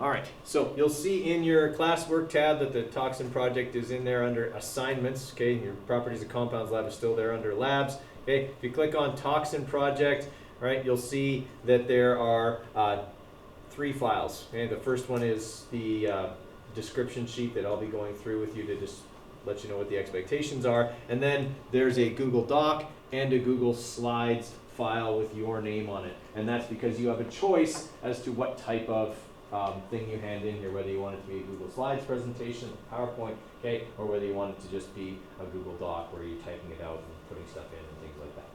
All right, so you'll see in your classwork tab that the Toxin Project is in there under assignments, okay? Your properties and compounds lab is still there under labs, okay? If you click on Toxin Project, right, you'll see that there are 3 files, okay? The first one is the description sheet that I'll be going through with you to just let you know what the expectations are. And then there's a Google Doc and a Google Slides file with your name on it. And that's because you have a choice as to what type of thing you hand in here, whether you want it to be a Google Slides presentation, PowerPoint, okay, or whether you want it to just be a Google Doc where you're typing it out and putting stuff in and things like that.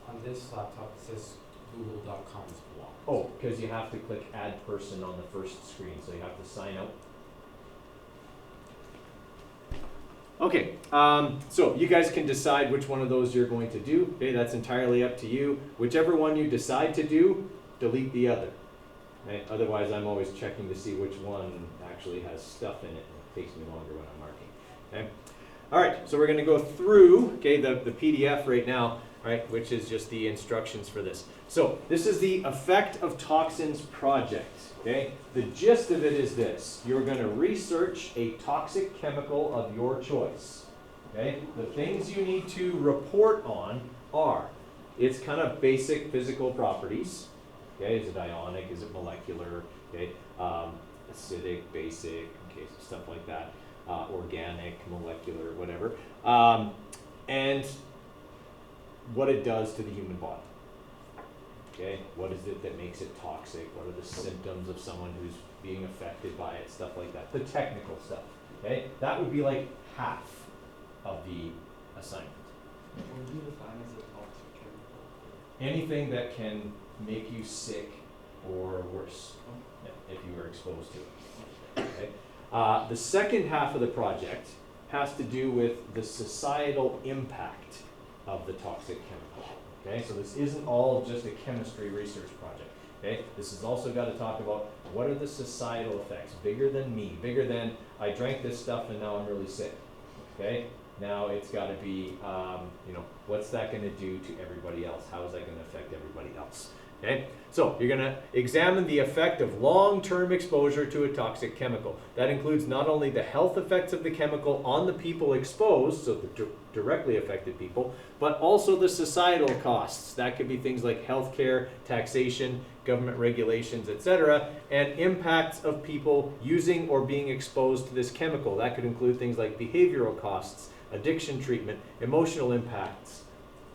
On this laptop, it says google.com is blocked. Oh, because you have to click Add Person on the first screen, so you have to sign out. Okay, so you guys can decide which one of those you're going to do. Okay, that's entirely up to you. Whichever one you decide to do, delete the other. Okay? Otherwise, I'm always checking to see which one actually has stuff in it. It takes me longer when I'm marking. Okay? All right, so we're going to go through, okay, the PDF right now, right, which is just the instructions for this. So this is the Effect of Toxins project. Okay? The gist of it is this. You're going to research a toxic chemical of your choice. Okay? The things you need to report on are its kind of basic physical properties. Okay? Is it ionic? Is it molecular? Okay? Acidic, basic, okay, so stuff like that. Organic, molecular, whatever. And what it does to the human body. Okay, what is it that makes it toxic? What are the symptoms of someone who's being affected by it? Stuff like that. The technical stuff. Okay, that would be like half of the assignment. What do you define as a toxic chemical? Anything that can make you sick or worse, if you were exposed to it. Okay. The second half of the project has to do with the societal impact of the toxic chemical. Okay, so this isn't all just a chemistry research project. Okay, this has also got to talk about what are the societal effects, bigger than me, bigger than I drank this stuff and now I'm really sick. Okay, now it's got to be, you know, what's that going to do to everybody else? How is that going to affect everybody else? Okay, so you're going to examine the effect of long-term exposure to a toxic chemical. That includes not only the health effects of the chemical on the people exposed, so the directly affected people, but also the societal costs. That could be things like healthcare, taxation, government regulations, etc., and impacts of people using or being exposed to this chemical. That could include things like behavioral costs, addiction treatment, emotional impacts,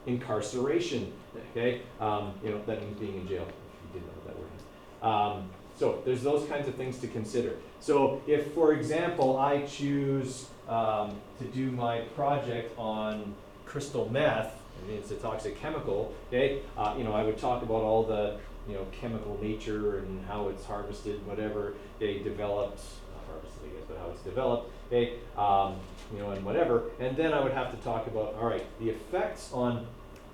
incarceration. Okay, you know, that means being in jail, if you didn't know what that word is. So there's those kinds of things to consider. So if, for example, I choose to do my project on crystal meth, I mean, it's a toxic chemical, okay, you know, I would talk about all the, you know, chemical nature and how it's harvested, whatever they developed, not harvested, I guess, but how it's developed, okay, you know, and whatever. And then I would have to talk about, all right, the effects on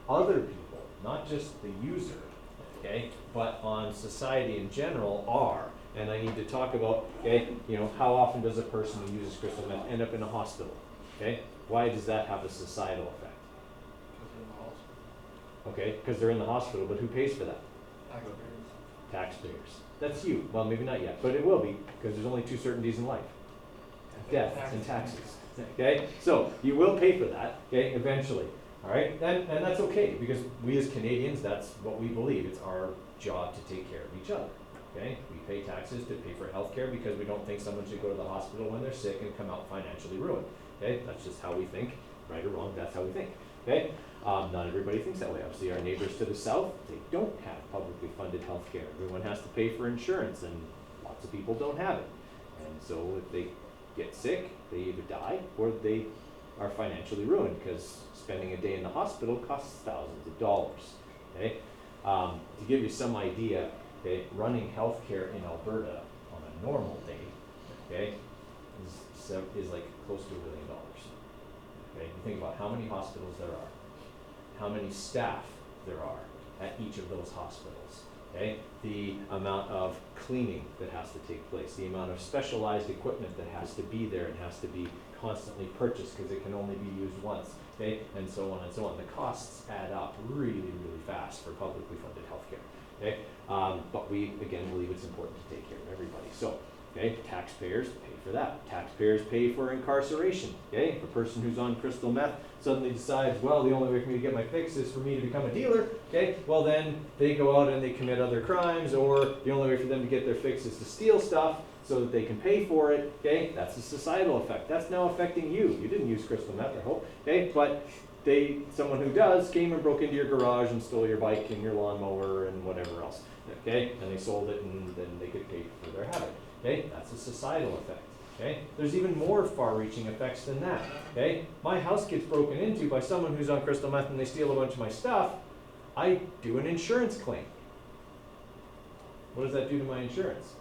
other people, not just the user, okay, but on society in general are, and I need to talk about, okay, you know, how often does a person who uses crystal meth end up in a hospital, okay? Why does that have a societal effect? Because they're in the hospital. Okay, because they're in the hospital, but who pays for that? Taxpayers. Taxpayers. That's you. Well, maybe not yet, but it will be, because there's only 2 certainties in life. Death and taxes. Okay, so you will pay for that, okay, eventually. All right, and that's okay, because we as Canadians, that's what we believe. It's our job to take care of each other, okay? We pay taxes to pay for health care because we don't think someone should go to the hospital when they're sick and come out financially ruined, okay? That's just how we think, right or wrong, that's how we think, okay? Not everybody thinks that way. Obviously, our neighbors to the south, they don't have publicly funded health care. Everyone has to pay for insurance, and lots of people don't have it. And so if they get sick, they either die or they are financially ruined, because spending a day in the hospital costs thousands of dollars. Okay, to give you some idea, okay, running healthcare in Alberta on a normal day, okay, is like close to $1 billion. Okay, you think about how many hospitals there are, how many staff there are at each of those hospitals. Okay, the amount of cleaning that has to take place, the amount of specialized equipment that has to be there and has to be constantly purchased because it can only be used once, okay, and so on and so on. The costs add up really, really fast for publicly funded healthcare, okay? But we, again, believe it's important to take care of everybody. So, okay, taxpayers pay for that. Taxpayers pay for incarceration. Okay, if a person who's on crystal meth suddenly decides, well, the only way for me to get my fix is for me to become a dealer, okay, well then they go out and they commit other crimes, or the only way for them to get their fix is to steal stuff so that they can pay for it, okay, that's a societal effect. That's now affecting you. You didn't use crystal meth, I hope, okay, but someone who does came and broke into your garage and stole your bike and your lawnmower and whatever else, okay, and they sold it and then they could pay for their habit, okay, that's a societal effect. Okay? There's even more far-reaching effects than that. Okay? My house gets broken into by someone who's on crystal meth and they steal a bunch of my stuff. I do an insurance claim. What does that do to my insurance?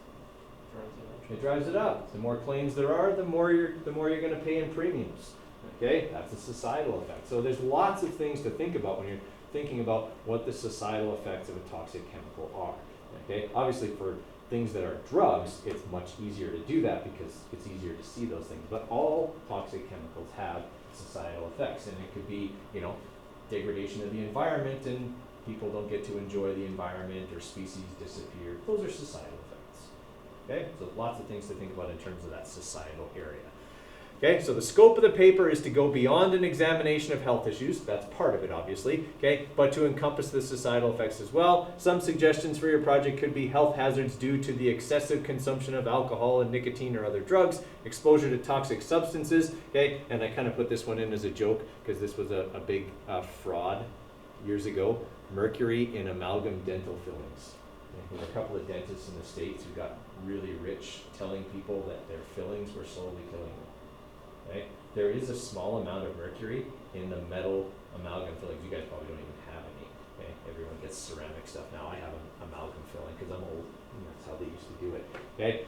It drives it up. The more claims there are, the more you're going to pay in premiums. Okay? That's a societal effect. So there's lots of things to think about when you're thinking about what the societal effects of a toxic chemical are. Okay? Obviously, for things that are drugs, it's much easier to do that because it's easier to see those things. But all toxic chemicals have societal effects, and it could be, degradation of the environment, and people don't get to enjoy the environment, or species disappear. Those are societal effects. Okay, so lots of things to think about in terms of that societal area. Okay, so the scope of the paper is to go beyond an examination of health issues. That's part of it, obviously, okay, but to encompass the societal effects as well. Some suggestions for your project could be health hazards due to the excessive consumption of alcohol and nicotine or other drugs, exposure to toxic substances, okay, and I kind of put this one in as a joke because this was a big fraud years ago. Mercury in amalgam dental fillings. There were a couple of dentists in the States who got really rich telling people that their fillings were slowly killing them. Okay? There is a small amount of mercury in the metal amalgam fillings. You guys probably don't even have any. Okay? Everyone gets ceramic stuff now. I have an amalgam filling because I'm old. And that's how they used to do it. Okay?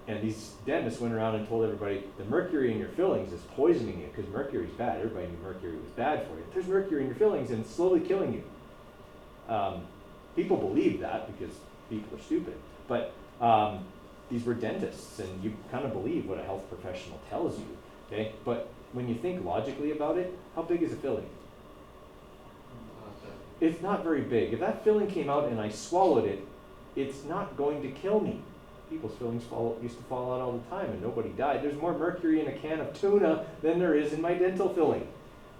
And these dentists went around and told everybody the mercury in your fillings is poisoning you because mercury is bad. Everybody knew mercury was bad for you. There's mercury in your fillings and it's slowly killing you. People believe that because people are stupid. But these were dentists, and you kind of believe what a health professional tells you, okay? But when you think logically about it, how big is a filling? It's not very big. If that filling came out and I swallowed it, it's not going to kill me. People's fillings used to fall out all the time, and nobody died. There's more mercury in a can of tuna than there is in my dental filling,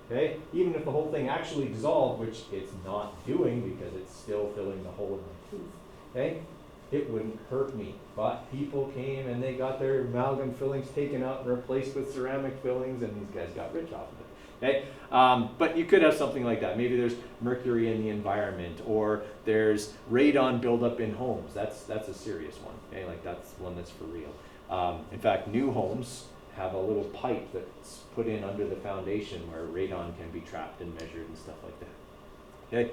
okay? Even if the whole thing actually dissolved, which it's not doing because it's still filling the whole of my tooth, okay? It wouldn't hurt me. But people came and they got their amalgam fillings taken out and replaced with ceramic fillings, and these guys got rich off of it. Okay? But you could have something like that. Maybe there's mercury in the environment, or there's radon buildup in homes. That's a serious one. Okay? Like that's one that's for real. In fact, new homes have a little pipe that's put in under the foundation where radon can be trapped and measured and stuff like that. Okay?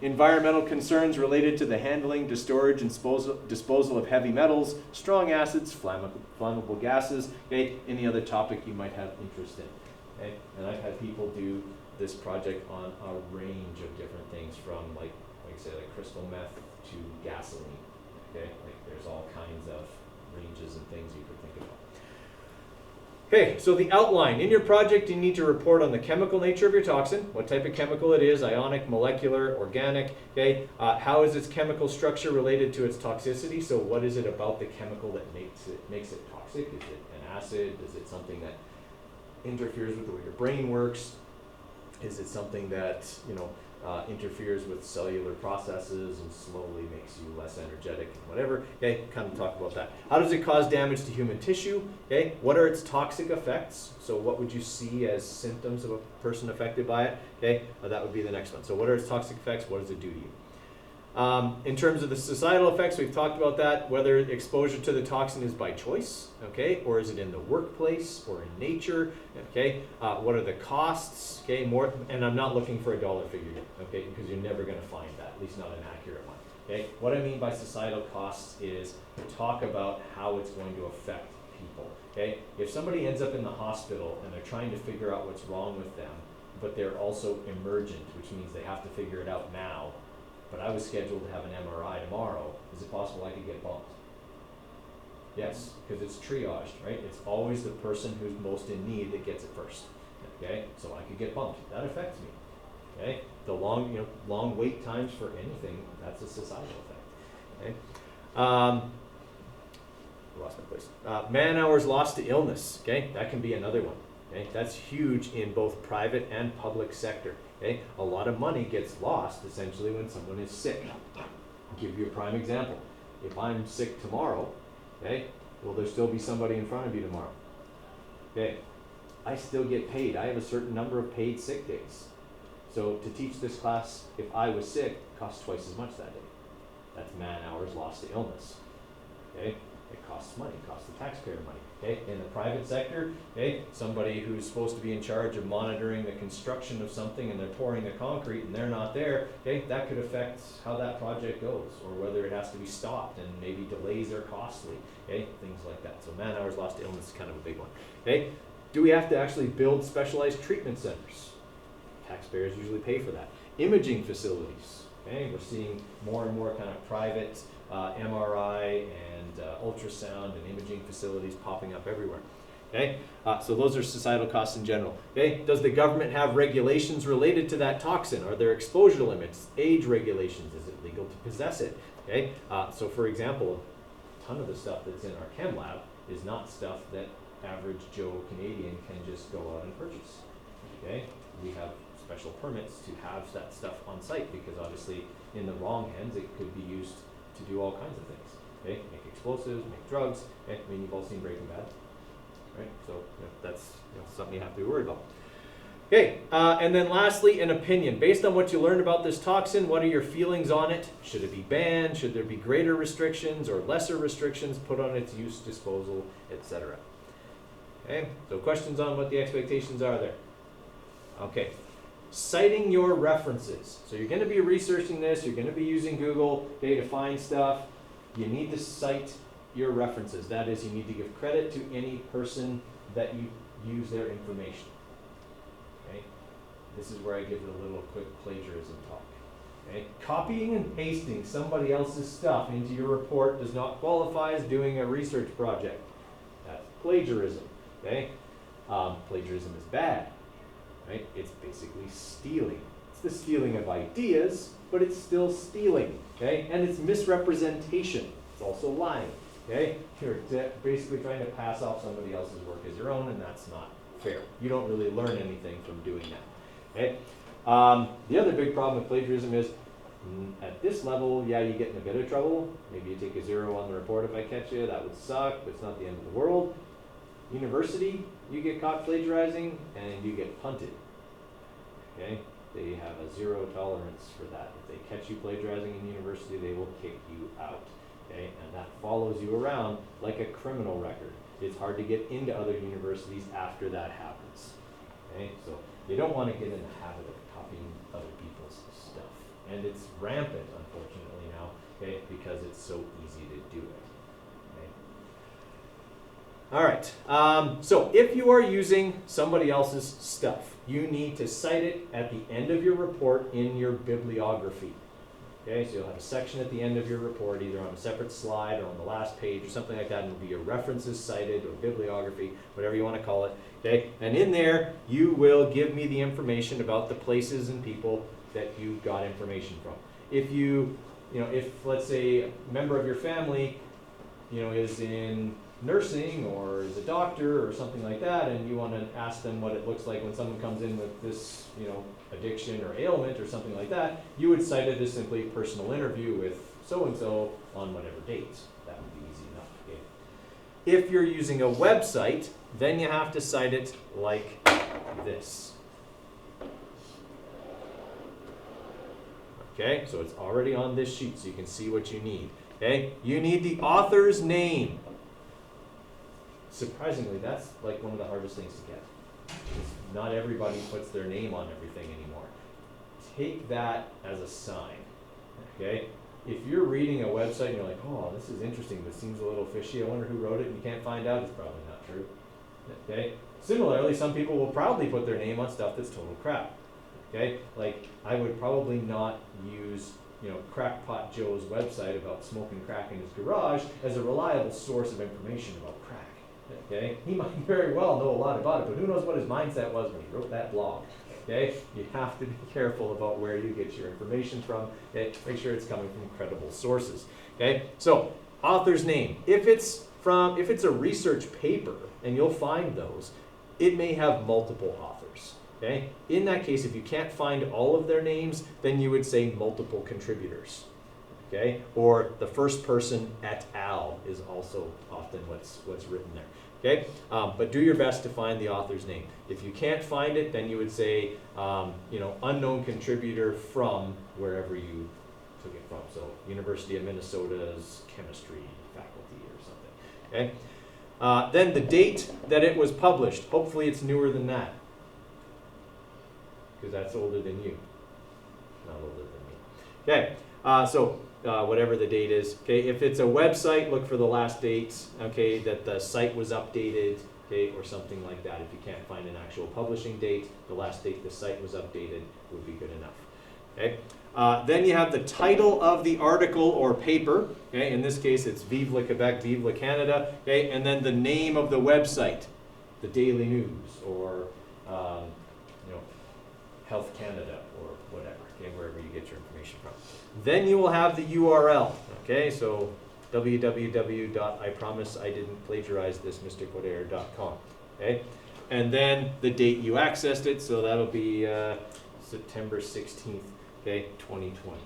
Environmental concerns related to the handling, storage, and disposal of heavy metals, strong acids, flammable gases, okay, any other topic you might have interest in. Okay? And I've had people do this project on a range of different things from like I say, like crystal meth to gasoline. Okay, like there's all kinds of ranges and things you could think about. Okay, so the outline. In your project, you need to report on the chemical nature of your toxin, what type of chemical it is, ionic, molecular, organic, okay? How is its chemical structure related to its toxicity? So what is it about the chemical that makes it toxic? Is it an acid? Is it something that interferes with the way your brain works? Is it something that, interferes with cellular processes and slowly makes you less energetic and whatever? Okay, kind of talk about that. How does it cause damage to human tissue? Okay, what are its toxic effects? So what would you see as symptoms of a person affected by it? Okay, that would be the next one. So what are its toxic effects? What does it do to you? In terms of the societal effects, we've talked about that, whether exposure to the toxin is by choice, okay, or is it in the workplace or in nature, okay, what are the costs, okay, more, and I'm not looking for a dollar figure here, okay, because you're never going to find that, at least not an accurate one, okay. What I mean by societal costs is talk about how it's going to affect people, okay. If somebody ends up in the hospital and they're trying to figure out what's wrong with them, but they're also emergent, which means they have to figure it out now, but I was scheduled to have an MRI tomorrow, is it possible I could get bumped? Yes, because it's triaged, right? It's always the person who's most in need that gets it first, okay? So I could get bumped. That affects me, okay? The long wait times for anything, that's a societal effect, okay? lost my place. Man hours lost to illness, okay? That can be another one, okay? That's huge in both private and public sector, okay? A lot of money gets lost essentially when someone is sick. I'll give you a prime example. If I'm sick tomorrow, okay, will there still be somebody in front of you tomorrow? Okay, I still get paid. I have a certain number of paid sick days. So to teach this class, if I was sick, costs twice as much that day. That's man hours lost to illness. Okay, it costs money, it costs the taxpayer money. Okay, in the private sector, okay, somebody who's supposed to be in charge of monitoring the construction of something and they're pouring the concrete and they're not there, okay, that could affect how that project goes or whether it has to be stopped and maybe delays are costly, okay, things like that. So man hours lost to illness is kind of a big one. Okay, do we have to actually build specialized treatment centers? Taxpayers usually pay for that. Imaging facilities, okay, we're seeing more and more kind of private MRI and ultrasound and imaging facilities popping up everywhere. Okay, so those are societal costs in general. Okay, does the government have regulations related to that toxin? Are there exposure limits, age regulations? Is it legal to possess it? Okay, so for example, a ton of the stuff that's in our chem lab is not stuff that average Joe Canadian can just go out and purchase. Okay, we have special permits to have that stuff on site because obviously in the wrong hands it could be used to do all kinds of things. Okay, make explosives, make drugs. Okay, I mean you've all seen Breaking Bad, right? So that's something you have to be worried about. Okay, and then lastly, an opinion. Based on what you learned about this toxin, what are your feelings on it? Should it be banned? Should there be greater restrictions or lesser restrictions put on its use, disposal, etc.? Okay, so questions on what the expectations are there. Okay, citing your references. So you're going to be researching this, you're going to be using Google, okay, to find stuff. You need to cite your references. That is, you need to give credit to any person that you use their information. Okay, this is where I give a little quick plagiarism talk. Okay, copying and pasting somebody else's stuff into your report does not qualify as doing a research project. That's plagiarism. Okay, plagiarism is bad. Right? It's basically stealing. It's the stealing of ideas, but it's still stealing. Okay, and it's misrepresentation. It's also lying. Okay, you're basically trying to pass off somebody else's work as your own, and that's not fair. You don't really learn anything from doing that. Okay. The other big problem with plagiarism is at this level, yeah, you get in a bit of trouble. Maybe you take a 0 on the report if I catch you. That would suck, but it's not the end of the world. University, you get caught plagiarizing and you get punted. Okay, they have a 0 tolerance for that. If they catch you plagiarizing in university, they will kick you out. Okay, and that follows you around like a criminal record. It's hard to get into other universities after that happens. Okay, so you don't want to get in the habit of copying other people's stuff, and it's rampant, unfortunately now. Okay, because it's so easy to do it. All right, so if you are using somebody else's stuff, you need to cite it at the end of your report in your bibliography. Okay, so you'll have a section at the end of your report, either on a separate slide or on the last page or something like that, and it'll be your references cited or bibliography, whatever you want to call it. Okay, and in there, you will give me the information about the places and people that you got information from. If if let's say a member of your family, is in nursing or is a doctor or something like that, and you want to ask them what it looks like when someone comes in with this, addiction or ailment or something like that, you would cite it as simply personal interview with so-and-so on whatever date. That would be easy enough. Okay. If you're using a website, then you have to cite it like this. Okay, so it's already on this sheet, so you can see what you need. Okay, you need the author's name. Surprisingly, that's like one of the hardest things to get. Not everybody puts their name on everything anymore. Take that as a sign. Okay, if you're reading a website and you're like, oh, this is interesting, but seems a little fishy, I wonder who wrote it, and you can't find out, it's probably not true. Okay, similarly, some people will proudly put their name on stuff that's total crap. Okay, like I would probably not use Crackpot Joe's website about smoking crack in his garage as a reliable source of information about crack. Okay, he might very well know a lot about it, but who knows what his mindset was when he wrote that blog. Okay, you have to be careful about where you get your information from. Okay, make sure it's coming from credible sources. Okay, so author's name. If it's from, if it's a research paper, and you'll find those, it may have multiple authors, okay? In that case, if you can't find all of their names, then you would say multiple contributors, okay? Or the first person et al. Is also often what's written there, okay? But do your best to find the author's name. If you can't find it, then you would say, unknown contributor from wherever you took it from. So University of Minnesota's chemistry faculty or something, okay? Then the date that it was published. Hopefully it's newer than that, because that's older than you, not older than me. Okay, whatever the date is. Okay, if it's a website, look for the last dates. Okay, that the site was updated. Okay, or something like that. If you can't find an actual publishing date, the last date the site was updated would be good enough. Okay. Then you have the title of the article or paper. Okay, in this case it's Vive le Quebec, Vive le Canada. Okay, and then the name of the website, the Daily News, or Health Canada, or whatever. Okay, wherever you get your information from. Then you will have the URL. Okay, so www.ipromiseididn'tplagiarizethis.com. Okay, and then the date you accessed it. So that'll be September 16th. Okay, 2020.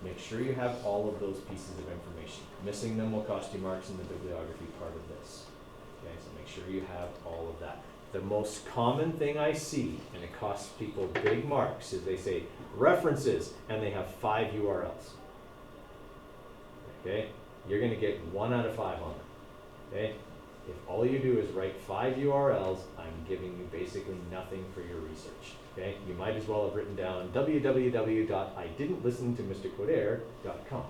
Make sure you have all of those pieces of information. Missing them will cost you marks in the bibliography part of this. Okay, so make sure you have all of that. The most common thing I see, and it costs people big marks, is they say references, and they have 5 URLs. Okay, you're going to get 1 out of 5 on them. Okay, if all you do is write 5 URLs, I'm giving you basically nothing for your research. Okay, you might as well have written down www.ididn'tlistentomrcoderre.com,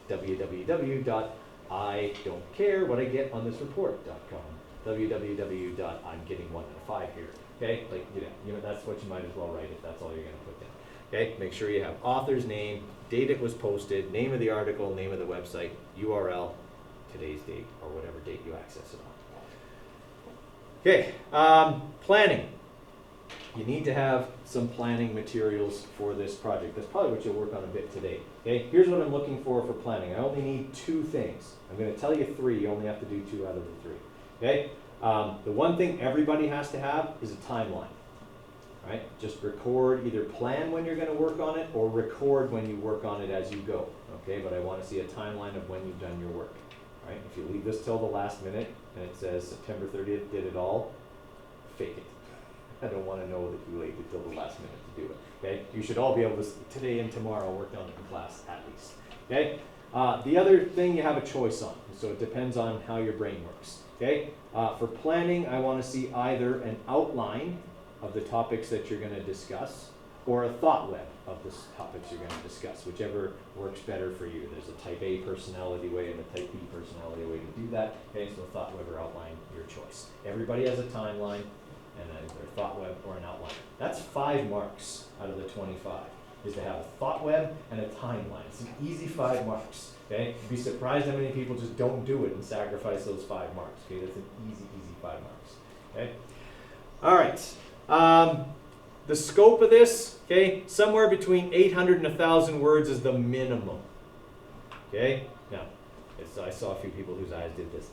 www.idon'tcarewhatIgetOnThisReport.com, www.I'mGetting1 out of 5 here. Okay, like that's what you might as well write if that's all you're going to put down. Okay, make sure you have author's name, date it was posted, name of the article, name of the website, URL, today's date, or whatever date you access it on. Okay, planning. You need to have some planning materials for this project. That's probably what you'll work on a bit today. Okay, here's what I'm looking for planning. I only need 2 things. I'm going to tell you 3. You only have to do 2 out of the 3. Okay, the one thing everybody has to have is a timeline. Right? Just record, either plan when you're going to work on it or record when you work on it as you go. Okay, but I want to see a timeline of when you've done your work. Right? If you leave this till the last minute and it says September 30th did it all, fake it. I don't want to know that you waited till the last minute to do it. Okay, you should all be able to today and tomorrow work on it in class at least. Okay, the other thing you have a choice on, so it depends on how your brain works. Okay, for planning, I want to see either an outline of the topics that you're going to discuss, or a thought web of the topics you're going to discuss, whichever works better for you. There's a type A personality way and a type B personality way to do that. Okay, so a thought web or outline, your choice. Everybody has a timeline, and then their thought web or an outline. That's 5 marks out of the 25, is to have a thought web and a timeline. It's an easy 5 marks. Okay, you'd be surprised how many people just don't do it and sacrifice those 5 marks. Okay, that's an easy 5 marks. Okay, all right. The scope of this, okay, somewhere between 800 and 1,000 words is the minimum. Okay, now, I saw a few people whose eyes did this.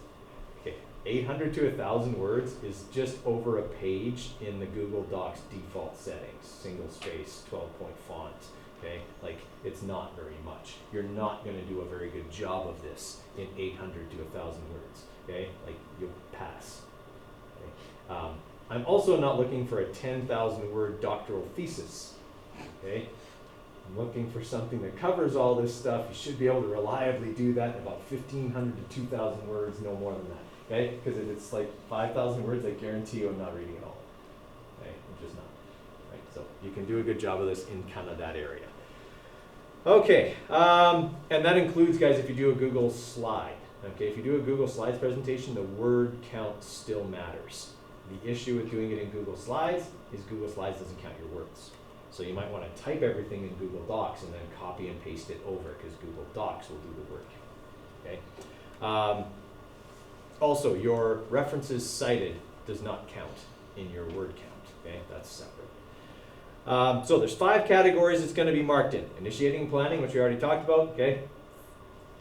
Okay, 800 to 1,000 words is just over a page in the Google Docs default settings, single space, 12-point font. Okay, like it's not very much. You're not going to do a very good job of this in 800 to 1,000 words. Okay, like you'll pass. Okay. I'm also not looking for a 10,000 word doctoral thesis. Okay, I'm looking for something that covers all this stuff. You should be able to reliably do that in about 1,500 to 2,000 words, no more than that. Okay, because if it's like 5,000 words, I guarantee you I'm not reading it all. Okay, I'm just not. Right, so you can do a good job of this in kind of that area. Okay, and that includes, guys, if you do a Google slide. Okay, if you do a Google Slides presentation, the word count still matters. The issue with doing it in Google Slides is Google Slides doesn't count your words. So you might want to type everything in Google Docs and then copy and paste it over, because Google Docs will do the word count. Okay. Also, your references cited does not count in your word count. Okay, that's separate. So there's 5 categories it's going to be marked in. Initiating planning, which we already talked about. Okay.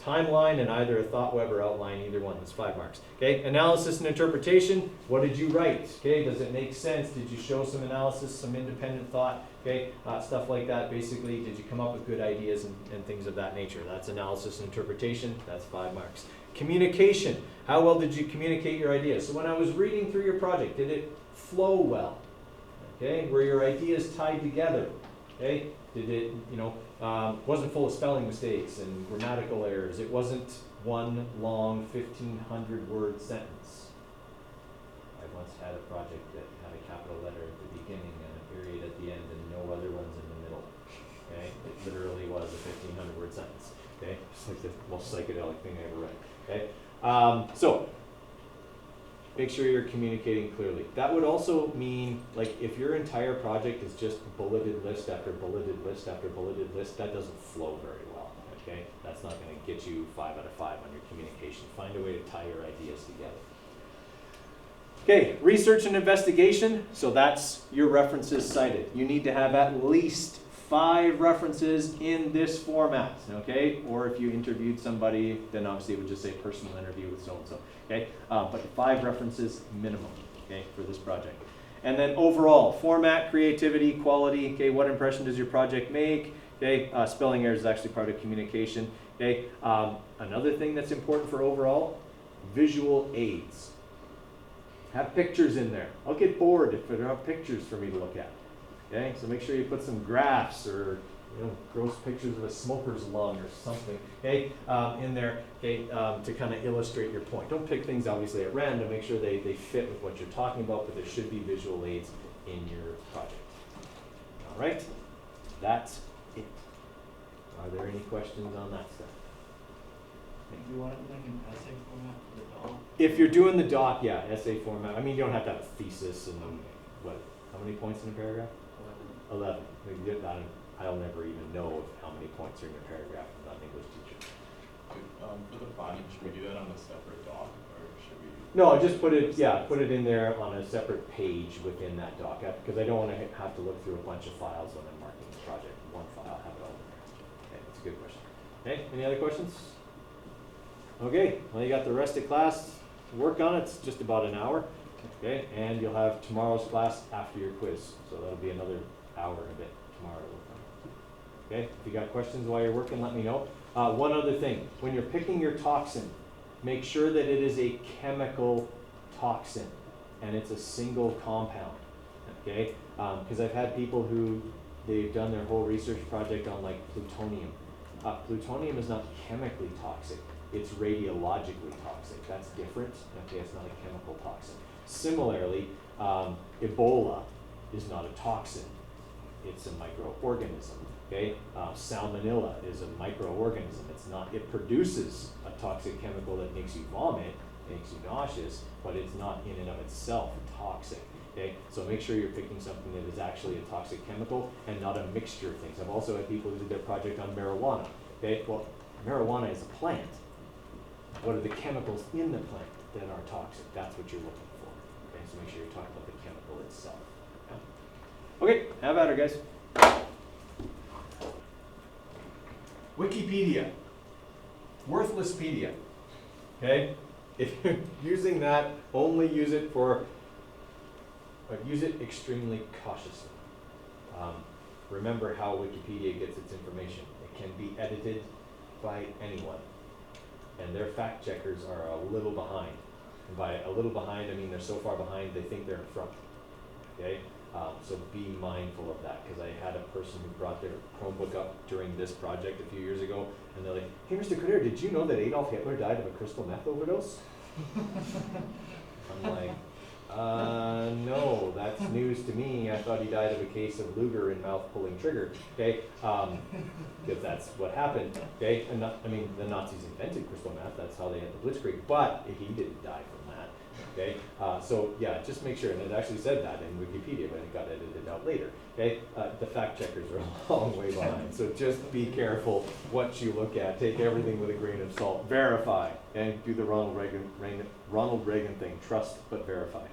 timeline and either a thought web or outline, either one. That's 5 marks. Okay, analysis and interpretation. What did you write? Okay, does it make sense? Did you show some analysis, some independent thought? Okay, stuff like that. Basically, did you come up with good ideas and things of that nature? That's analysis and interpretation. That's 5 marks. Communication. How well did you communicate your ideas? So when I was reading through your project, did it flow well? Okay, were your ideas tied together? Okay, did it, wasn't full of spelling mistakes and grammatical errors. It wasn't one long 1,500-word sentence. I once had a project that had a capital letter at the beginning and a period at the end and no other ones in the middle. Okay, it literally was a 1,500-word sentence. Okay, it's like the most psychedelic thing I ever read. Okay, so make sure you're communicating clearly. That would also mean, like, if your entire project is just bulleted list after bulleted list after bulleted list, that doesn't flow very well, okay? That's not going to get you 5 out of 5 on your communication. Find a way to tie your ideas together. Okay, research and investigation. So that's your references cited. You need to have at least 5 references in this format, okay? Or if you interviewed somebody, then obviously it would just say personal interview with so-and-so, okay? But 5 references minimum, okay, for this project. And then overall, format, creativity, quality, okay? What impression does your project make? Okay, spelling errors is actually part of communication, okay? Another thing that's important for overall, visual aids. Have pictures in there. I'll get bored if there aren't pictures for me to look at. Okay, so make sure you put some graphs or gross pictures of a smoker's lung or something, okay, in there, okay, to kind of illustrate your point. Don't pick things obviously at random. Make sure they fit with what you're talking about, but there should be visual aids in your project. All right, that's it. Are there any questions on that stuff? You want it like an essay format for the doc? If you're doing the doc, yeah, essay format. I mean, you don't have to have a thesis and what? How many points in a paragraph? 11. I'll never even know how many points are in your paragraph. I'm not an English teacher. For the finding, should we do that on a separate doc, or should we? No, just put it in there on a separate page within that doc, because I don't want to have to look through a bunch of files when I'm marking the project. One file, have it all in there. Okay, that's a good question. Okay, any other questions? Okay, well, you got the rest of class to work on. It's just about an hour. Okay, and you'll have tomorrow's class after your quiz, so that'll be another hour and a bit tomorrow to work on. Okay, if you got questions while you're working, let me know. One other thing, when you're picking your toxin, make sure that it is a chemical toxin and it's a single compound, okay? Because I've had people who, they've done their whole research project on like plutonium. Plutonium is not chemically toxic, it's radiologically toxic. That's different, okay? It's not a chemical toxin. Similarly, Ebola is not a toxin, it's a microorganism, okay? Salmonella is a microorganism. It produces a toxic chemical that makes you vomit, makes you nauseous, but it's not in and of itself toxic, okay? So make sure you're picking something that is actually a toxic chemical and not a mixture of things. I've also had people who did their project on marijuana, okay? Well, marijuana is a plant. What are the chemicals in the plant that are toxic? That's what you're looking for, okay? So make sure you're talking about the chemical itself. Okay, have at her, guys. Wikipedia. Worthlesspedia. Okay? If you're using that, only use it use it extremely cautiously. Remember how Wikipedia gets its information. It can be edited by anyone. And their fact checkers are a little behind. And by a little behind, I mean they're so far behind they think they're in front. Okay? So be mindful of that, because I had a person who brought their Chromebook up during this project a few years ago, and they're like, "Hey, Mr. Coder, did you know that Adolf Hitler died of a crystal meth overdose?" I'm like, no, that's news to me. I thought he died of a case of Luger in mouth pulling trigger, okay? Because that's what happened, okay? And the Nazis invented crystal meth, that's how they had the Blitzkrieg, but he didn't die from that, okay? So yeah, just make sure, and it actually said that in Wikipedia, but it got edited out later, okay? The fact checkers are a long way behind, so just be careful what you look at. Take everything with a grain of salt. Verify, and do the Ronald Reagan thing. Trust but verify.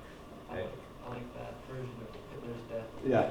Okay. I like that version of Hitler's death. Yeah.